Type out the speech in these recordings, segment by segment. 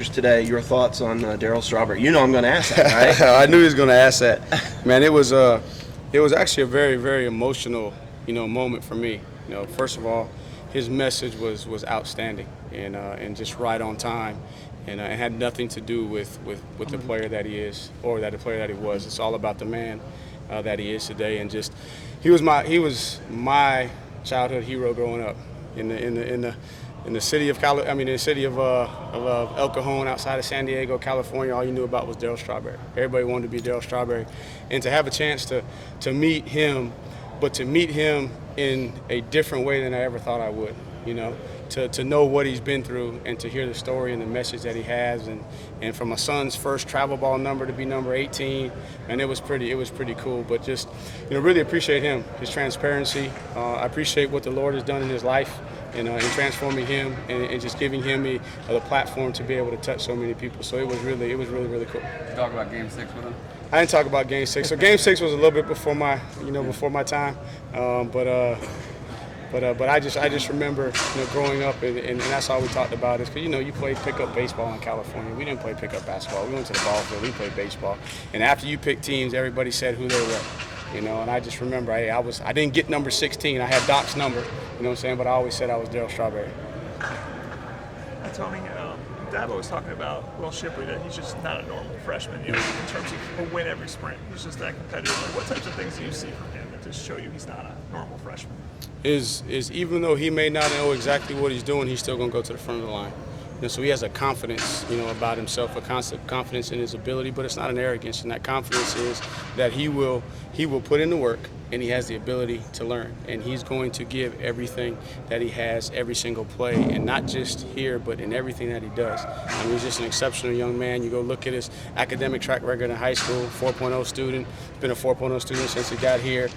Today, your thoughts on Darryl Strawberry? You know I'm going to ask that, right? I knew he was going to ask that. Man, it was actually a very, very emotional, moment for me. First of all, his message was outstanding and just right on time, and it had nothing to do with the player that he is or the player that he was. It's all about the man that he is today, and just he was my childhood hero growing up in the city of El Cajon, outside of San Diego, California. All you knew about was Darryl Strawberry. Everybody wanted to be Darryl Strawberry, and to have a chance to meet him, but to meet him in a different way than I ever thought I would. To know what he's been through and to hear the story and the message that he has, and from my son's first travel ball number to be number 18, and it was pretty cool. But just really appreciate him, his transparency. I appreciate what the Lord has done in his life. In transforming him and just giving him the platform to be able to touch so many people. So it was really cool. Did you talk about Game 6 with him? I didn't talk about Game 6. So Game 6 was a little bit before my time. But I just remember growing up and that's all we talked about is because you played pickup baseball in California. We didn't play pickup basketball. We went to the ball field. We played baseball. And after you picked teams, everybody said who they were. And I just remember, I didn't get number 16. I had Doc's number, but I always said I was Darryl Strawberry. Tony, Dabo was talking about Will Shipley, that he's just not a normal freshman, in terms of a win every sprint. He's just that competitive. What types of things do you see from him that just show you he's not a normal freshman? Is even though he may not know exactly what he's doing, he's still going to go to the front of the line. So he has a confidence, about himself, a constant confidence in his ability, but it's not an arrogance. And that confidence is that he will put in the work, and he has the ability to learn. And he's going to give everything that he has every single play, and not just here, but in everything that he does. He's just an exceptional young man. You go look at his academic track record in high school, 4.0 student. Been a 4.0 student since he got here.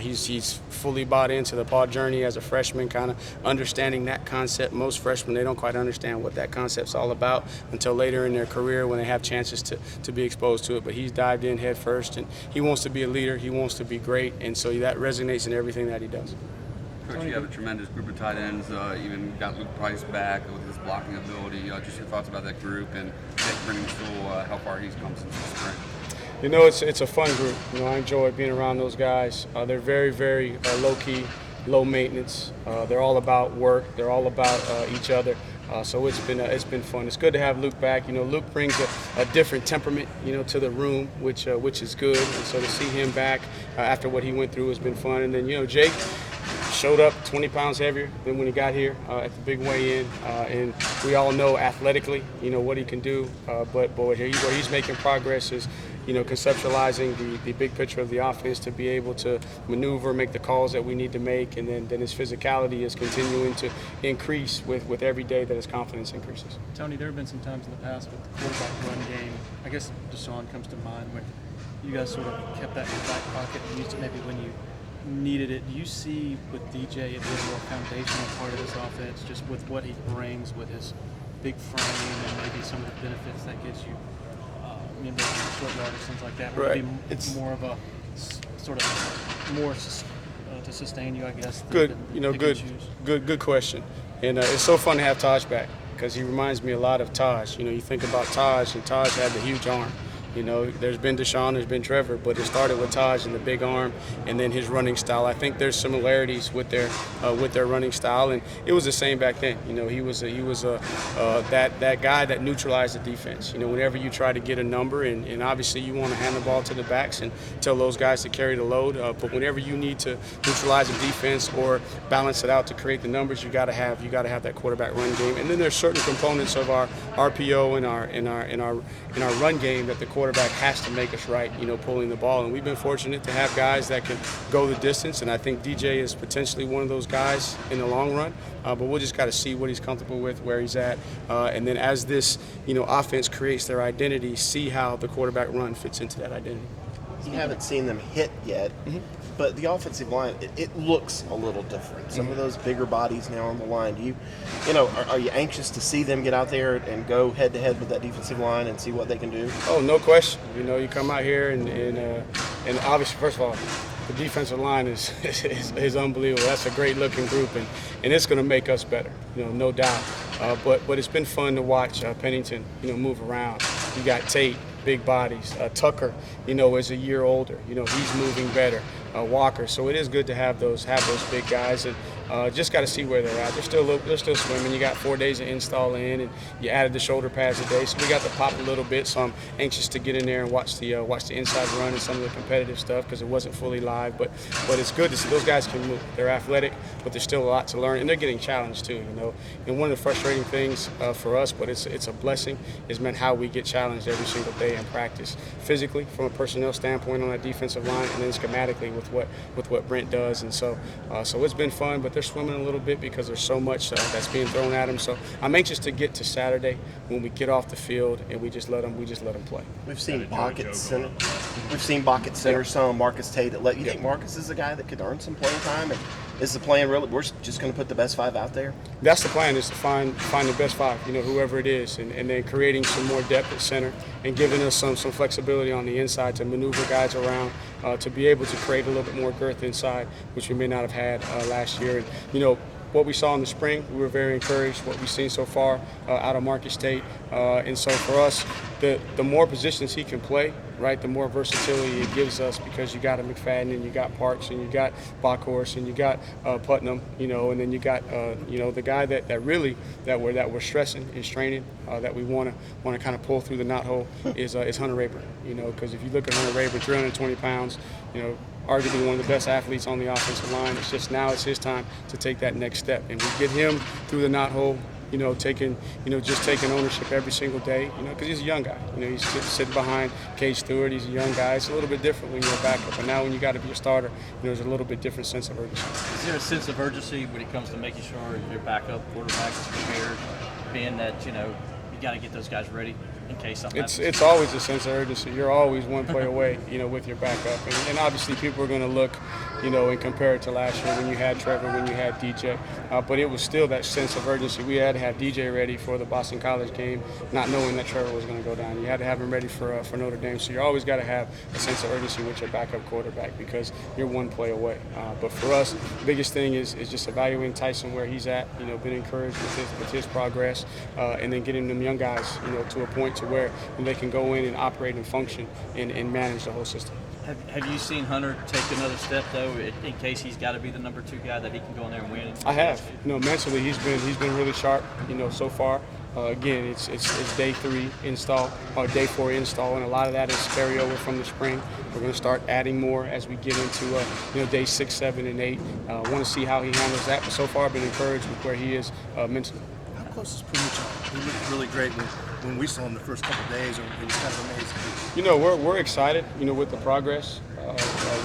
He's fully bought into the Paul journey as a freshman, kind of understanding that concept. Most freshmen, they don't quite understand what that concept's all about until later in their career when they have chances to be exposed to it. But he's dived in head first, and he wants to be a leader. He wants to be great, and so that resonates in everything that he does. Coach, you have a tremendous group of tight ends. Even got Luke Price back with his blocking ability. Just your thoughts about that group and Brennan Stool, how far he's come since the spring. It's a fun group. I enjoy being around those guys. They're very, very low-key, low maintenance. They're all about work. They're all about each other. So it's been fun. It's good to have Luke back. Luke brings a different temperament, to the room, which is good. And so to see him back after what he went through has been fun. And then Jake showed up 20 pounds heavier than when he got here at the big weigh-in, and we all know athletically, what he can do. But where he's making progress is, conceptualizing the big picture of the offense to be able to maneuver, make the calls that we need to make, and then his physicality is continuing to increase with every day that his confidence increases. Tony, there have been some times in the past with the quarterback run game. I guess Deshaun comes to mind when you guys sort of kept that in your back pocket and used it maybe when you needed it. Do you see with DJ it being a more foundational part of this offense, just with what he brings with his big frame and maybe some of the benefits that gives you? Maybe short yardage, things like that. Right. It's more of a sort of more to sustain you, I guess. Good question. And it's so fun to have Taj back because he reminds me a lot of Taj. You think about Taj, and Taj had the huge arm. There's been Deshaun, there's been Trevor, but it started with Taj and the big arm, and then his running style. I think there's similarities with their running style, and it was the same back then. He was that guy that neutralized the defense. Whenever you try to get a number, and obviously you want to hand the ball to the backs and tell those guys to carry the load. But whenever you need to neutralize the defense or balance it out to create the numbers, you got to have that quarterback run game. And then there's certain components of our RPO and our run game that the quarterback has to make us right, pulling the ball. And we've been fortunate to have guys that can go the distance, and I think DJ is potentially one of those guys in the long run. But we'll just got to see what he's comfortable with, where he's at. And then as this, offense creates their identity, see how the quarterback run fits into that identity. You haven't seen them hit yet, but the offensive line, it looks a little different. Some of those bigger bodies now on the line. Are you anxious to see them get out there and go head-to-head with that defensive line and see what they can do? Oh, no question. You come out here and obviously, first of all, the defensive line is unbelievable. That's a great looking group, and it's going to make us better, no doubt. But it's been fun to watch Pennington, move around. You got Tate, big bodies. Tucker, is a year older. He's moving better. Walker. So it is good to have those big guys, and just got to see where they're at. They're still swimming. You got 4 days of install in, and you added the shoulder pads today, so we got to pop a little bit. So I'm anxious to get in there and watch the inside run and some of the competitive stuff because it wasn't fully live. But it's good to see those guys can move. They're athletic, but there's still a lot to learn, and they're getting challenged too. And one of the frustrating things for us, but it's a blessing, is how we get challenged every single day in practice, physically from a personnel standpoint on that defensive line, and then schematically with what Brent does. And so it's been fun, but they're swimming a little bit because there's so much that's being thrown at them. So I'm anxious to get to Saturday when we get off the field and we just let them play. We've seen Bach at center. We've seen Bach at center some. Marcus Tate at left. You think Marcus is a guy that could earn some playing time? And is the plan really we're just going to put the best 5 out there? That's the plan, is to find the best 5, whoever it is, and then creating some more depth at center and giving us some flexibility on the inside to maneuver guys around, to be able to create a little bit more girth inside, which we may not have had last year. And what we saw in the spring, we were very encouraged. What we've seen so far out of Marcus Tate, and so for us, the more positions he can play, right, the more versatility it gives us, because you got a McFadden and you got Parks and you got Bockhorst and you got Putnam, and then you got the guy that we're stressing and straining, that we want to kind of pull through the knot hole is Hunter Rayburn, because if you look at Hunter Rayburn, 320 pounds, arguably one of the best athletes on the offensive line. It's just now it's his time to take that next step, and we get him through the knot hole. Taking ownership every single day, because he's a young guy. He's sitting behind Cade Stewart. He's a young guy. It's a little bit different when you're a backup, but now when you got to be a starter, there's a little bit different sense of urgency. Is there a sense of urgency when it comes to making sure your backup quarterback is prepared, being that you got to get those guys ready in case something happens? It's always a sense of urgency. You're always one play away, with your backup, and obviously people are going to look, and compare it to last year when you had Trevor, when you had DJ, but it was still that sense of urgency. We had to have DJ ready for the Boston College game, not knowing that Trevor was going to go down. You had to have him ready for Notre Dame, so you always got to have a sense of urgency with your backup quarterback because you're one play away. But for us, the biggest thing is just evaluating Tyson where he's at. Been encouraged with his progress, and then getting them young guys, to a point to where they can go in and operate and function and manage the whole system. Have you seen Hunter take another step though, in case he's got to be the number 2 guy that he can go in there and win? I have. Mentally he's been really sharp. So far. Again, it's day 3 install or day 4 install, and a lot of that is carryover from the spring. We're going to start adding more as we get into day 6, 7, and 8. Want to see how he handles that. But so far, I've been encouraged with where he is mentally. How close is Pooch? He looked really great when we saw him the first couple of days. It was kind of amazing. We're excited, with the progress.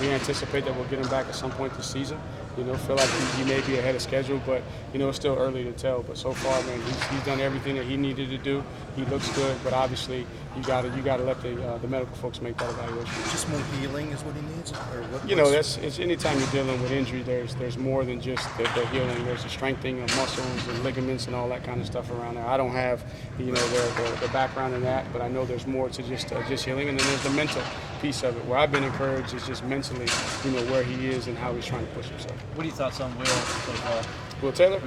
We anticipate that we'll get him back at some point this season. Feel like he may be ahead of schedule, but it's still early to tell. But so far, man, he's done everything that he needed to do. He looks good, but obviously you got to let the medical folks make that evaluation. Just more healing is what he needs, or what? It's anytime you're dealing with injury, there's more than just the healing. There's the strengthening of muscles and ligaments and all that kind of stuff around there. I don't have the background in that, but I know there's more to just healing, and then there's the mental piece of it. Where I've been encouraged is just mentally, where he is and how he's trying to push himself. What are your thoughts on Will so far? Will Taylor?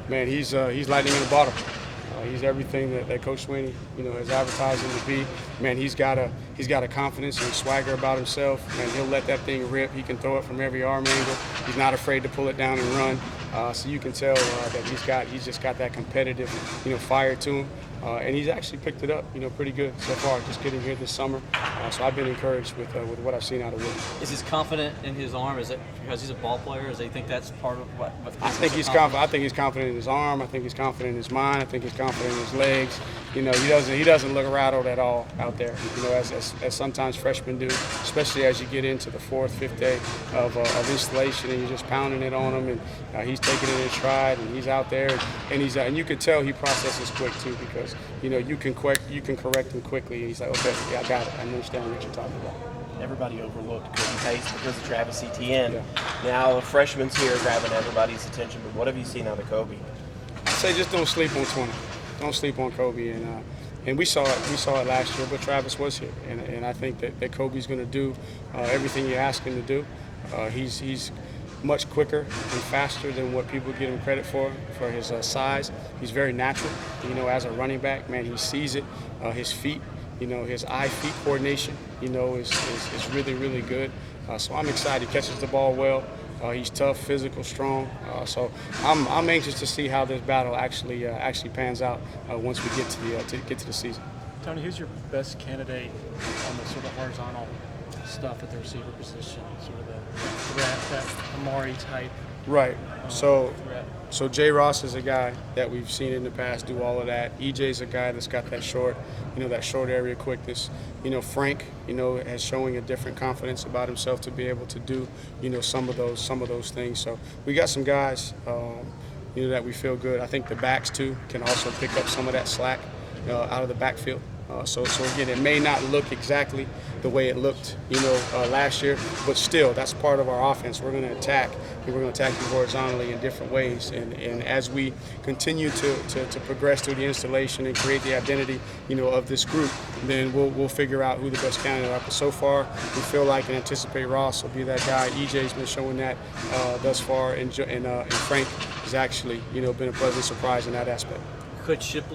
Man, he's lightning in the bottle. He's everything that Coach Sweeney, has advertised him to be. Man, he's got a confidence and a swagger about himself. Man, he'll let that thing rip. He can throw it from every arm angle. He's not afraid to pull it down and run. So you can tell that he's just got that competitive, fire to him. And he's actually picked it up, pretty good so far, just getting here this summer. So I've been encouraged with what I've seen out of Will. Is he confident in his arm? Is it because he's a ball player? Does he think that's part of what I think he's confident. I think he's confident in his arm. I think he's confident in his mind. I think he's confident in his legs. He doesn't look rattled at all out there. As sometimes freshmen do, especially as you get into the 4th, 5th day of installation, and you're just pounding it on him, and he's taking it in stride, and he's out there, and you could tell he processes quick too, because you can correct him quickly, and he's like, okay, yeah, I got it. I understand what you're talking about. Everybody overlooked Kobe Pace because of Travis Etienne. Yeah. Now the freshman's here grabbing everybody's attention, but what have you seen out of Kobe? I say just don't sleep on 20. Don't sleep on Kobe, and we saw it last year, but Travis was here, and I think that Kobe's going to do everything you ask him to do. He's much quicker and faster than what people give him credit for his size. He's very natural, as a running back. Man, he sees it. His feet, his eye-feet coordination, is really, really good. So I'm excited. He catches the ball well. He's tough, physical, strong. So I'm anxious to see how this battle actually pans out once we get to the season. Tony, who's your best candidate on the sort of horizontal stuff at the receiver position, sort of the threat, that Amari type? Right. Threat. So Jay Ross is a guy that we've seen in the past do all of that. EJ's a guy that's got that short area quickness. Frank, is showing a different confidence about himself to be able to do, some of those things. So we got some guys, that we feel good. I think the backs too can also pick up some of that slack out of the backfield. So again, it may not look exactly the way it looked, last year, but still, that's part of our offense. We're going to attack, and we're going to attack you horizontally in different ways. And as we continue to progress through the installation and create the identity, of this group, then we'll figure out who the best candidate are. But so far, we feel like and anticipate Ross will be that guy. EJ's been showing that thus far, and Frank has actually, been a pleasant surprise in that aspect. Coach Shipley.